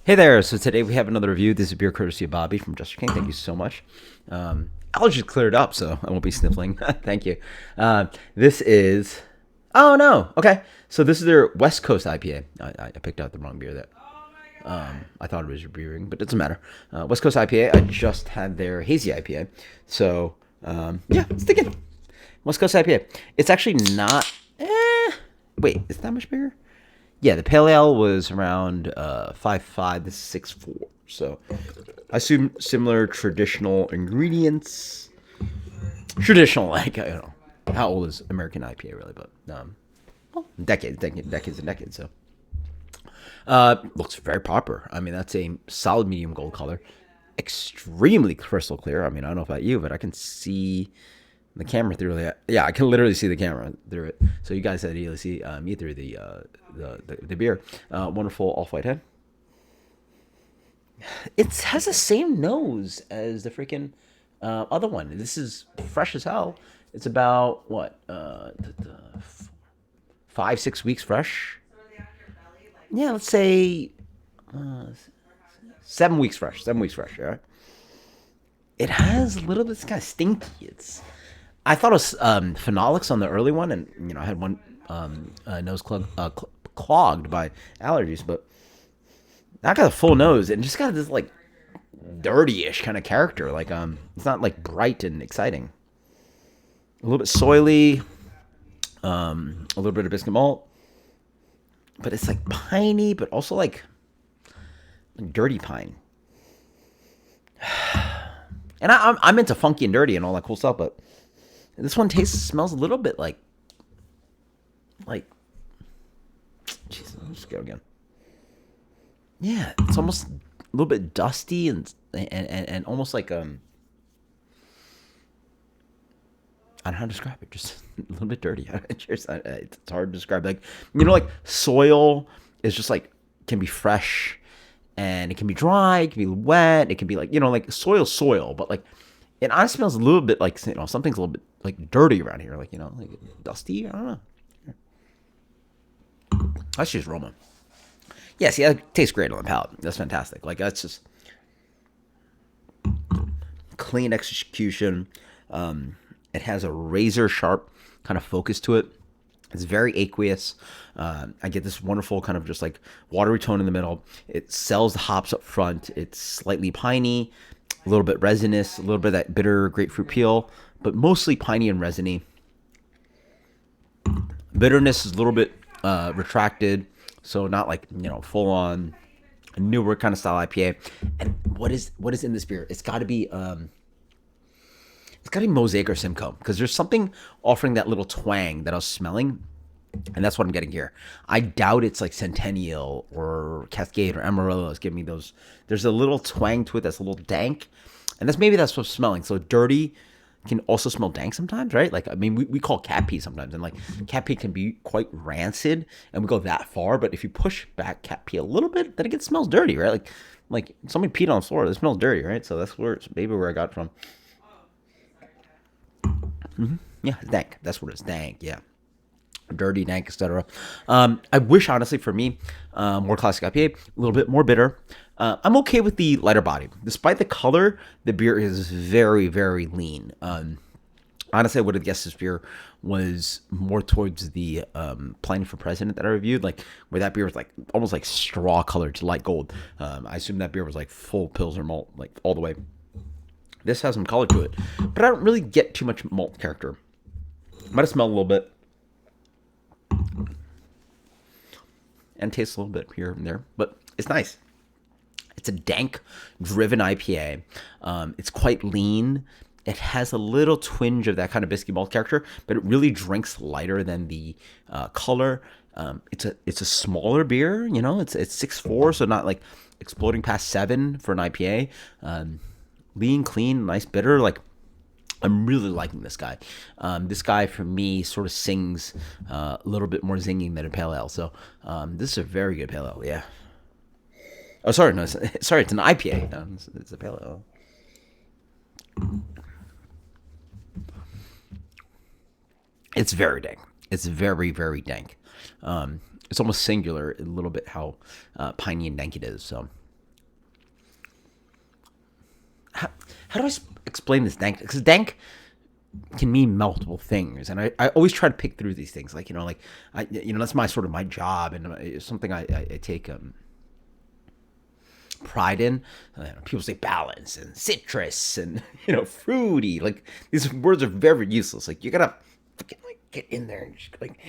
Hey there. So today we have another review. This is beer courtesy of Bobby from Jester King. Thank you so much. Allergies cleared up, so I won't be sniffling. Thank you. This is. Oh no. Okay. So this is their West Coast IPA. I picked out the wrong beer there. I thought it was your brewing, but it doesn't matter. West Coast IPA. I just had their hazy IPA. So yeah, let's dig in. West Coast IPA. It's actually not. Wait, is that much bigger? Yeah, the pale ale was around 5.5. This is 6.4. So I assume similar traditional ingredients. Traditional, like, I don't know. How old is American IPA really? But decades and decades. So looks very proper. I mean, that's a solid medium gold color. Extremely crystal clear. I mean, I don't know about you, but I can see the camera through it. Yeah, I can literally see the camera through it. So you guys ideally see me through the beer. Wonderful off-white head. It has the same nose as the freaking other one. This is fresh as hell. It's about what 5 6 weeks fresh. Yeah, let's say 7 weeks fresh. 7 weeks fresh. Yeah. It has a little bit. It's kind of stinky. I thought it was phenolics on the early one, and I had one nose clogged by allergies, but I got a full nose and just got this like dirty-ish kind of character. Like it's not like bright and exciting. A little bit soily, a little bit of biscuit malt, but it's like piney, but also like dirty pine. And I'm into funky and dirty and all that cool stuff, but this one smells a little bit like. Jeez, let's go again. Yeah, it's almost a little bit dusty and almost like I don't know how to describe it. Just a little bit dirty. It's hard to describe. Like like soil is just like can be fresh, and it can be dry. It can be wet. It can be like like soil, but like it honestly smells a little bit like something's a little bit like dirty around here. Like like dusty. I don't know. That's just aroma. Yeah, see, that tastes great on the palate. That's fantastic. Like that's just clean execution. It has a razor sharp kind of focus to it. It's very aqueous. I get this wonderful kind of just like watery tone in the middle. It sells the hops up front. It's slightly piney, a little bit resinous, a little bit of that bitter grapefruit peel, but mostly piney and resiny. Bitterness is a little bit retracted, so not like full on newer kind of style IPA. And what is in this beer? It's got to be Mosaic or Simcoe because there's something offering that little twang that I was smelling, and that's what I'm getting here. I doubt it's like Centennial or Cascade or Amarillo is giving me those. There's a little twang to it that's a little dank, and that's what I'm smelling. So dirty can also smell dank sometimes, right? Like I mean, we call cat pee sometimes, and like cat pee can be quite rancid, and we go that far. But if you push back cat pee a little bit, then it smells dirty, right? Like somebody peed on the floor, it smells dirty, right? So that's maybe where I got it from. Yeah, dank. That's what it is. Dank. Yeah, dirty, dank, etc. I wish, honestly, for me, more classic IPA, a little bit more bitter. I'm okay with the lighter body. Despite the color, the beer is very, very lean. Honestly, I would have guessed this beer was more towards the Planning for President that I reviewed, like where that beer was like almost like straw colored, light gold. I assume that beer was like full Pilsner malt, like all the way. This has some color to it, but I don't really get too much malt character. Might have smelled a little bit and tastes a little bit here and there, but it's nice. It's a dank, driven IPA. It's quite lean. It has a little twinge of that kind of biscuit malt character, but it really drinks lighter than the color. It's a smaller beer. It's 6.4, so not like exploding past 7 for an IPA. Lean, clean, nice, bitter. Like I'm really liking this guy. This guy for me sort of sings a little bit more zinging than a pale ale. So this is a very good pale ale. Yeah. Oh, sorry, no, sorry, it's an IPA. No, it's a pale ale. It's very dank. It's very, very dank. It's almost singular a little bit how piney and dank it is. So how do I explain this dank? Because dank can mean multiple things, and I always try to pick through these things. Like that's my sort of my job, and it's something I take pride in. People say balance and citrus and fruity. Like these words are very useless. Like you gotta fucking like get in there and just like.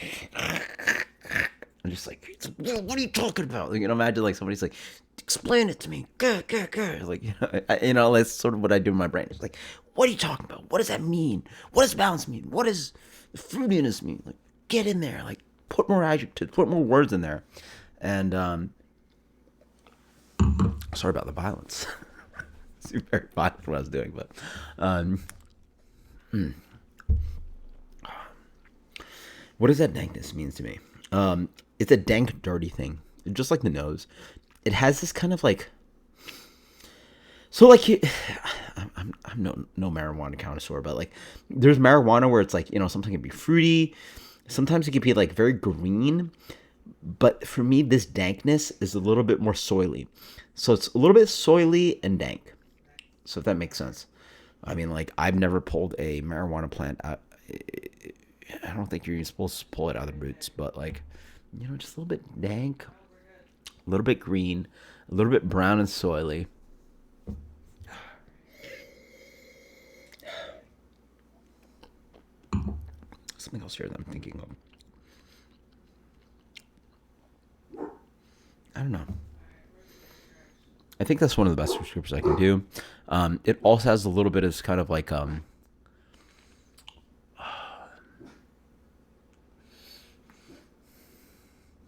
I'm just like, what are you talking about? Like, imagine like somebody's like, explain it to me. Like, that's sort of what I do in my brain. It's like, what are you talking about? What does that mean? What does balance mean? What does fruitiness mean? Like, get in there. Like, put more adjectives, put more words in there. And sorry about the violence. It's very violent what I was doing, but what does that dankness mean to me? It's a dank, dirty thing, just like the nose. It has this kind of like, so like, I'm no marijuana connoisseur, but like, there's marijuana where it's like, something can be fruity, sometimes it can be like very green, but for me, this dankness is a little bit more soily. So it's a little bit soily and dank. So if that makes sense. I mean, like, I've never pulled a marijuana plant out. I don't think you're even supposed to pull it out of the roots, but like, just a little bit dank, a little bit green, a little bit brown and soily. Something else here that I'm thinking of. I don't know. I think that's one of the best descriptors I can do. It also has a little bit of kind of like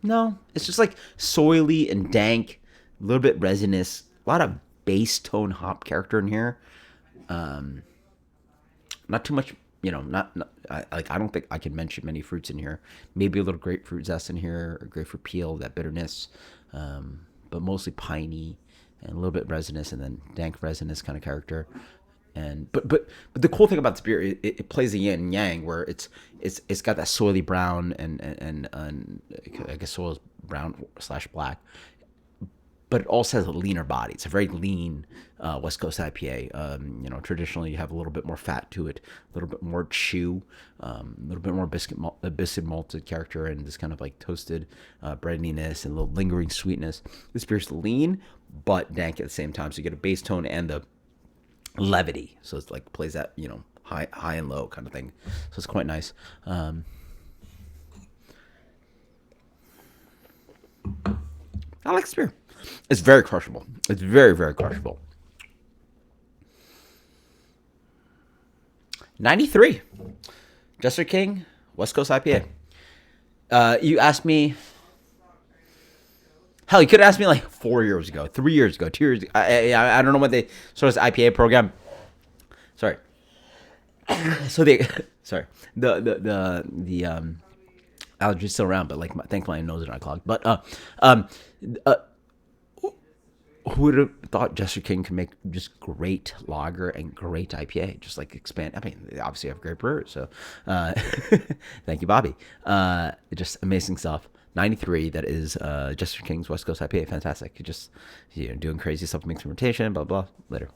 no, it's just like soily and dank, a little bit resinous, a lot of bass tone hop character in here. Not too much, I don't think I can mention many fruits in here. Maybe a little grapefruit zest in here, or grapefruit peel, that bitterness, but mostly piney and a little bit resinous, and then dank resinous kind of character. And but the cool thing about the beer, it plays the yin and yang, where it's got that soily brown and I guess soil brown / black, but it also has a leaner body. It's a very lean West Coast IPA. Traditionally you have a little bit more fat to it, a little bit more chew, a little bit more biscuit malted character, and this kind of like toasted breadiness and a little lingering sweetness. This beer's lean but dank at the same time, so you get a bass tone and the levity, so it's like plays that high and low kind of thing, so it's quite nice. I like this beer. It's very crushable. It's very, very crushable. 93 Jester King West Coast IPA. You asked me, hell, you could have asked me like 4 years ago, 3 years ago, 2 years ago. I don't know what they sort of IPA program. Sorry. So sorry. The allergy's still around, but like thankfully my nose is not clogged. But who would have thought Jester King could make just great lager and great IPA? Just like expand. I mean, they obviously have great brewers, so thank you, Bobby. Just amazing stuff. 93, that is Jester King's West Coast IPA. Fantastic. Just doing crazy supplementation, blah blah. Later.